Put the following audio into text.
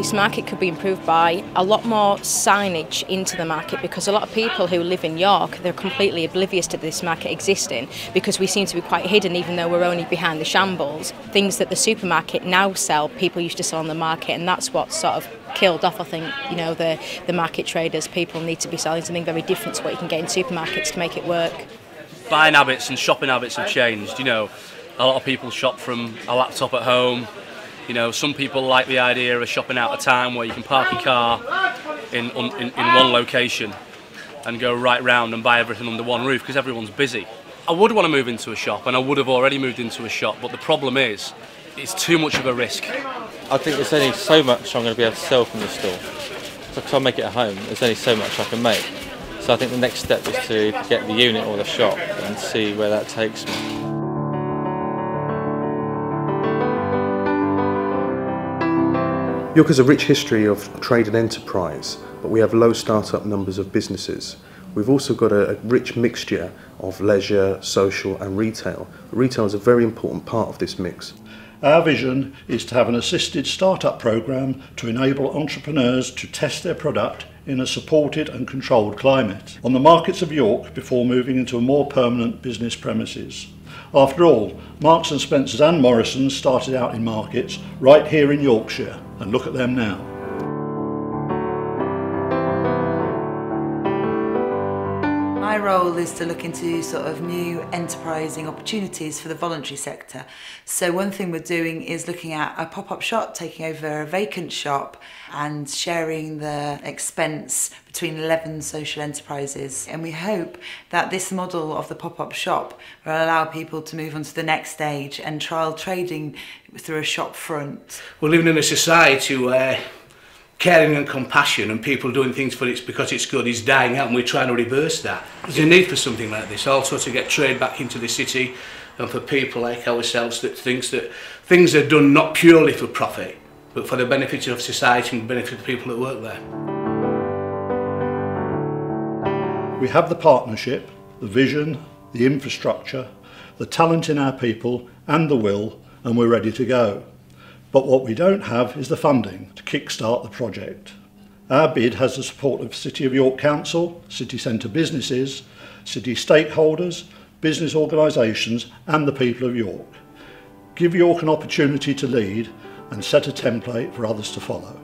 this market could be improved by a lot more signage into the market, because a lot of people who live in York, they're completely oblivious to this market existing, because we seem to be quite hidden even though we're only behind the shambles. Things that the supermarket now sell, people used to sell on the market, and that's what sort of killed off, I think, you know, the market traders. People need to be selling something very different to what you can get in supermarkets to make it work. Buying habits and shopping habits have changed. You know, a lot of people shop from a laptop at home. You know, some people like the idea of shopping out of town, where you can park your car in one location and go right round and buy everything under one roof, because everyone's busy. I would want to move into a shop, and I would have already moved into a shop, but the problem is it's too much of a risk. I think there's only so much I'm going to be able to sell from the store. So if I make it at home, there's only so much I can make. So I think the next step is to get the unit or the shop and see where that takes me. York has a rich history of trade and enterprise, but we have low start-up numbers of businesses. We've also got a rich mixture of leisure, social and retail. Retail is a very important part of this mix. Our vision is to have an assisted start-up programme to enable entrepreneurs to test their product in a supported and controlled climate on the markets of York before moving into a more permanent business premises. After all, Marks & Spencer's and Morrison's started out in markets right here in Yorkshire, and look at them now. My role is to look into sort of new enterprising opportunities for the voluntary sector. So one thing we're doing is looking at a pop-up shop, taking over a vacant shop and sharing the expense between 11 social enterprises. And we hope that this model of the pop-up shop will allow people to move on to the next stage and trial trading through a shop front. We're living in a society where caring and compassion and people doing things for it because it's good is dying out, and we're trying to reverse that. There's a need for something like this also to get trade back into the city, and for people like ourselves that thinks that things are done not purely for profit but for the benefit of society and the benefit of the people that work there. We have the partnership, the vision, the infrastructure, the talent in our people and the will, and we're ready to go. But what we don't have is the funding to kickstart the project. Our bid has the support of City of York Council, city centre businesses, city stakeholders, business organisations and the people of York. Give York an opportunity to lead and set a template for others to follow.